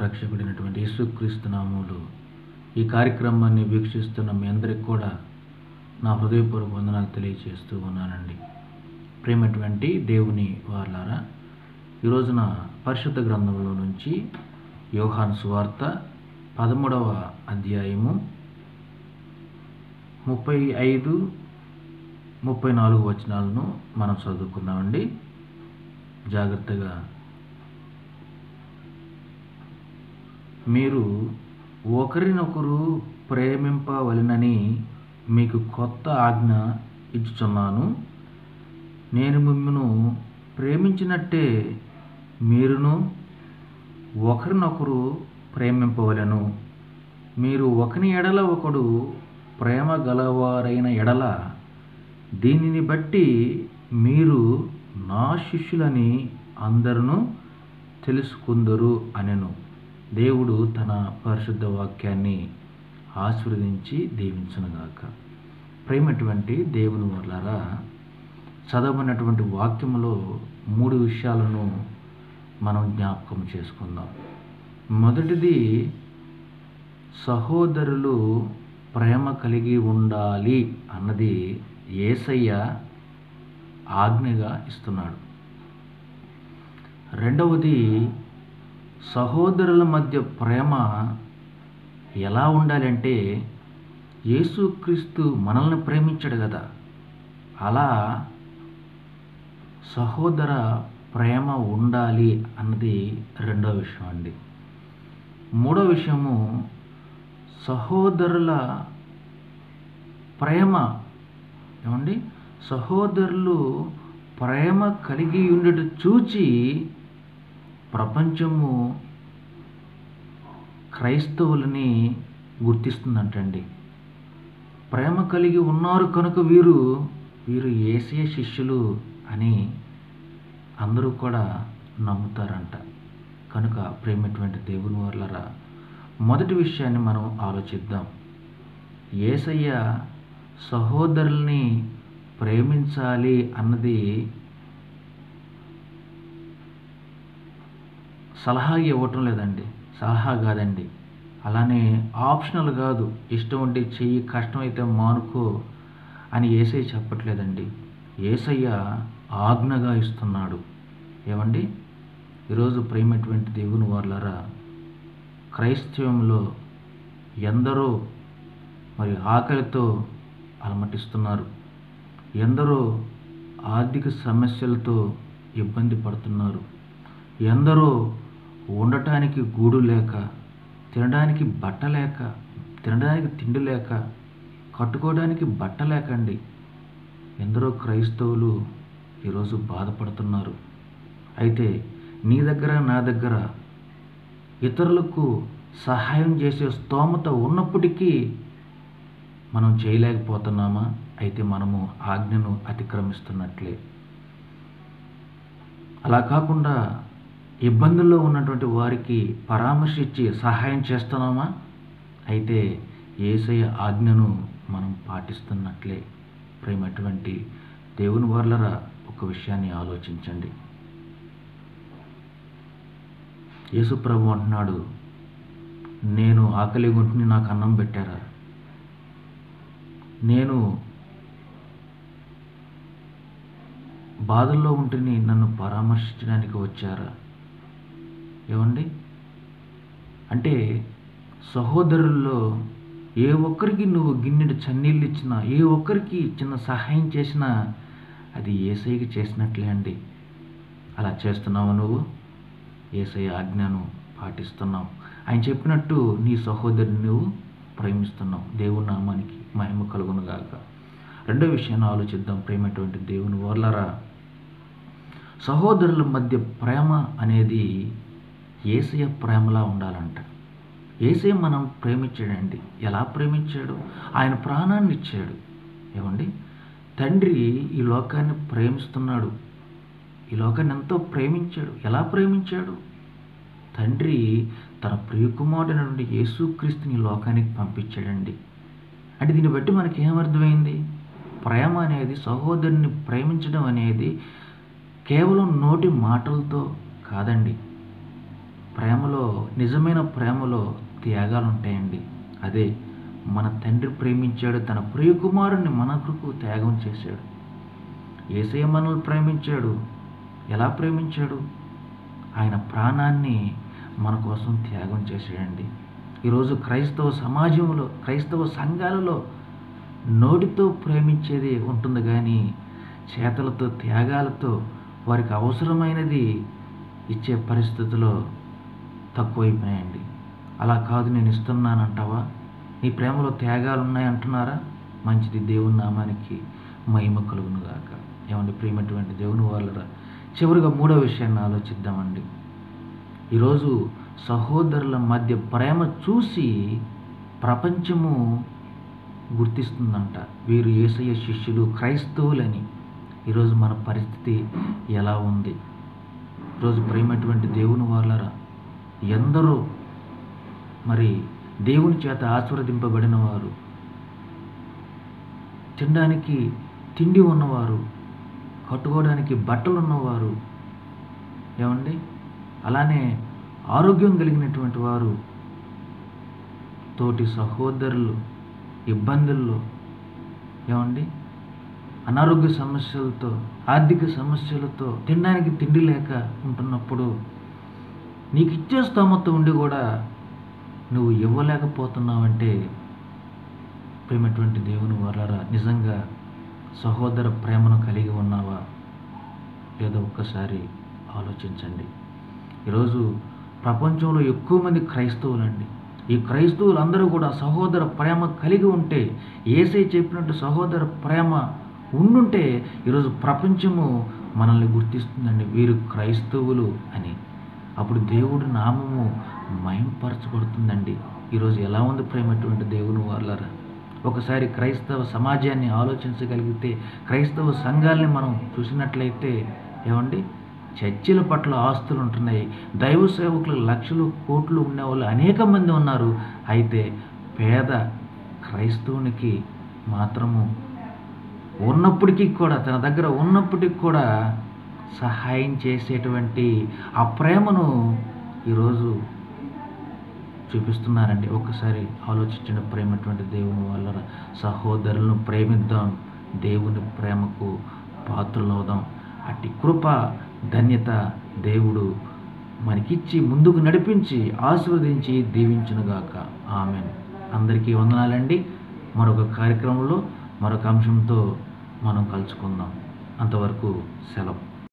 రక్షకుడైనటువంటి యేసుక్రీస్తు నామములో ఈ కార్యక్రమాన్ని వీక్షిస్తున్న మీ అందరికి కూడా నా హృదయపూర్వక వందనాలు తెలియజేస్తూ ఉన్నానండి. ప్రేమటువంటి దేవుని వారలారా, ఈ రోజున పరిశుద్ధ గ్రంథంలో నుంచి యోహాను సువార్త 13వ అధ్యాయము 35, 34 వచనాలను మనం చదువుకుందామండి. జాగ్రత్తగా మీరు ఒకరినొకరు ప్రేమింపవలెనని మీకు కొత్త ఆజ్ఞ ఇచ్చుచున్నాను. నేను మిమ్మును ప్రేమించినట్టే మీరును ఒకరినొకరు ప్రేమింపవలెను. మీరు ఒకని ఎడల ఒకడు ప్రేమ గలవారైన ఎడల దీనిని బట్టి మీరు నా శిష్యులని అందరూ తెలుసుకుందరు అనెను. దేవుడు తన పరిశుద్ధ వాక్యాన్ని ఆశీర్వదించి దీవించునుగాక. ప్రేమటువంటి దేవుని వారలారా, చదవబడినటువంటి వాక్యములో 3 విషయాలను మనం జ్ఞాపకం చేసుకుందాం. మొదటిది, సహోదరులు ప్రేమ కలిగి ఉండాలి అన్నది యేసయ్య ఆజ్ఞగా ఇస్తున్నాడు. రెండవది, సహోదరుల మధ్య ప్రేమ ఎలా ఉండాలంటే యేసుక్రీస్తు మనల్ని ప్రేమించాడు కదా, అలా సహోదర ప్రేమ ఉండాలి అన్నది రెండవ విషయం అండి. మూడో విషయము, సహోదరుల ప్రేమ సహోదరులు ప్రేమ కలిగి ఉండేది చూచి ప్రపంచము క్రైస్తవులని గుర్తిస్తుందంటండి. ప్రేమ కలిగి ఉన్నారు కనుక వీరు యేసయ్య శిష్యులు అని అందరూ కూడా నమ్ముతారంట. కనుక ప్రేమటువంటి దేవుని వారలారా, మొదటి విషయాన్ని మనం ఆలోచిద్దాం. యేసయ్య సహోదరుల్ని ప్రేమించాలి అన్నది సలహా ఇవ్వటం లేదండి, సలహా కాదండి. అలానే ఆప్షనల్ కాదు, ఇష్టం ఉంటే చెయ్యి, కష్టం అయితే మానుకో అని యేసయ్య చెప్పట్లేదండి. యేసయ్య ఆజ్ఞగా ఇస్తున్నాడు. ఏమండి, ఈరోజు ప్రేమటువంటి దేవుని వారలారా, క్రైస్తవంలో ఎందరో మరి ఆకలితో అలమటిస్తున్నారు, ఎందరో ఆర్థిక సమస్యలతో ఇబ్బంది పడుతున్నారు, ఎందరో ఉండటానికి గూడు లేక, తినడానికి బట్ట లేక, తినడానికి తిండి లేక, కట్టుకోవడానికి బట్ట లేకండి ఎందరో క్రైస్తవులు ఈరోజు బాధపడుతున్నారు. అయితే నీ దగ్గర, నా దగ్గర ఇతరులకు సహాయం చేసే స్తోమత ఉన్నప్పటికీ మనం చేయలేకపోతున్నామా? అయితే మనము ఆజ్ఞను అతిక్రమిస్తున్నట్లే. అలా కాకుండా ఇబ్బందుల్లో ఉన్నటువంటి వారికి పరామర్శించి సహాయం చేస్తున్నామా? అయితే యేసయ్య ఆజ్ఞను మనం పాటిస్తున్నట్లే. ప్రేమటువంటి దేవుని వారలారా, ఒక విషయాన్ని ఆలోచించండి. యేసు ప్రభు అంటున్నాడు, నేను ఆకలి గుంటిని నాకు అన్నం పెట్టారా? నేను బాధల్లో ఉంటుని నన్ను పరామర్శించడానికి వచ్చారా? ఏమండి, అంటే సహోదరుల్లో ఏ ఒక్కరికి నువ్వు గిన్నెడు చన్నీళ్ళు ఇచ్చినా, ఏ ఒక్కరికి చిన్న సహాయం చేసినా అది యేసయ్యకి చేసినట్లే అండి. అలా చేస్తున్నావు నువ్వు? యేసయ్య ఆజ్ఞను పాటిస్తున్నావు. ఆయన చెప్పినట్టు నీ సహోదరుని నువ్వు ప్రేమిస్తున్నావు. దేవుని నామానికి మహిమ కలుగును గాక. రెండో విషయాన్ని ఆలోచిద్దాం. ప్రేమటువంటి దేవుని వారలారా, సహోదరుల మధ్య ప్రేమ అనేది యేసయ్య ప్రేమలా ఉండాలంట. యేసయ్య మనం ప్రేమించాడండి. ఎలా ప్రేమించాడు? ఆయన ప్రాణాన్ని ఇచ్చాడు. ఏమండి, తండ్రి ఈ లోకాన్ని ప్రేమిస్తున్నాడు. ఈ లోకాన్ని ఎంతో ప్రేమించాడు. ఎలా ప్రేమించాడు? తండ్రి తన ప్రియకుమారుడైనటువంటి యేసుక్రీస్తుని ఈ లోకానికి పంపించాడండి. అంటే దీన్ని బట్టి మనకి ఏమర్థమైంది? ప్రేమ అనేది, సహోదరుని ప్రేమించడం అనేది కేవలం నోటి మాటలతో కాదండి. ప్రేమలో, నిజమైన ప్రేమలో త్యాగాలు ఉంటాయండి. అదే మన తండ్రి ప్రేమించాడు, తన ప్రియకుమారుణ్ణి మన కొరకు త్యాగం చేశాడు. యేసయ్య మనల్ని ప్రేమించాడు. ఎలా ప్రేమించాడు? ఆయన ప్రాణాన్ని మన కోసం త్యాగం చేశాడండి. ఈరోజు క్రైస్తవ సమాజంలో, క్రైస్తవ సంఘాలలో నోటితో ప్రేమించేది ఉంటుంది కానీ చేతలతో, త్యాగాలతో వారికి అవసరమైనది ఇచ్చే పరిస్థితుల్లో తక్కువైపోయాయండి. అలా కాదు, నేను ఇస్తున్నానంటావా? నీ ప్రేమలో త్యాగాలు ఉన్నాయంటున్నారా? మంచిది, దేవుని నామానికి మహిమ కలుగును గాక. ఏమండి ప్రియమైనటువంటి దేవుని వాళ్ళరా, చివరిగా మూడో విషయాన్ని ఆలోచిద్దామండి. ఈరోజు సహోదరుల మధ్య ప్రేమ చూసి ప్రపంచము గుర్తిస్తుందంట, వీరు యేసయ్య శిష్యులు, క్రైస్తవులని. ఈరోజు మన పరిస్థితి ఎలా ఉంది? ఈరోజు ప్రియమైనటువంటి దేవుని వాళ్ళరా, ఎందరో మరి దేవుని చేత ఆశీర్వదింపబడిన వారు, తినడానికి తిండి ఉన్నవారు, కట్టుకోవడానికి బట్టలు ఉన్నవారు, ఏమండి అలానే ఆరోగ్యం కలిగినటువంటి వారు తోటి సహోదరులు ఇబ్బందుల్లో, ఏమండి అనారోగ్య సమస్యలతో, ఆర్థిక సమస్యలతో, తినడానికి తిండి లేక ఉంటున్నప్పుడు నీకు ఇచ్చే స్తోమత ఉండి కూడా నువ్వు ఇవ్వలేకపోతున్నావంటే ప్రేమటువంటి దేవుని వారలారా, నిజంగా సహోదర ప్రేమను కలిగి ఉన్నావా లేదో ఒక్కసారి ఆలోచించండి. ఈరోజు ప్రపంచంలో ఎక్కువ మంది క్రైస్తవులండి. ఈ క్రైస్తవులందరూ కూడా సహోదర ప్రేమ కలిగి ఉంటే, యేసయ్య చెప్పినట్టు సహోదర ప్రేమ ఉండుంటే ఈరోజు ప్రపంచము మనల్ని గుర్తిస్తుందండి, వీరు క్రైస్తవులు అని. అప్పుడు దేవుడి నామము మహింపరచబడుతుందండి. ఈరోజు ఎలా ఉంది ప్రేమటువంటి దేవుని వాళ్ళరా? ఒకసారి క్రైస్తవ సమాజాన్ని ఆలోచించగలిగితే, క్రైస్తవ సంఘాలని మనం చూసినట్లయితే, ఏమండి చర్చిల పట్ల ఆస్తులు ఉంటున్నాయి, దైవ సేవకులు లక్షలు కోట్లు ఉండేవాళ్ళు అనేక మంది ఉన్నారు. అయితే పేద క్రైస్తవునికి మాత్రము ఉన్నప్పటికీ కూడా, తన దగ్గర ఉన్నప్పటికీ కూడా సహాయం చేసేటువంటి ఆ ప్రేమను ఈరోజు చూపిస్తున్నారండి. ఒక్కసారి ఆలోచించిన ప్రేమటువంటి దేవుని వాళ్ళ సహోదరులను ప్రేమిద్దాం, దేవుని ప్రేమకు పాత్రలవుదాం. అట్టి కృప, ధన్యత దేవుడు మనకిచ్చి ముందుకు నడిపించి ఆశీర్వదించి దీవించునుగాక. ఆమేన్. అందరికీ వందనాలండి. మరొక కార్యక్రమంలో మరొక అంశంతో మనం కలుసుకుందాం. అంతవరకు సెలవు.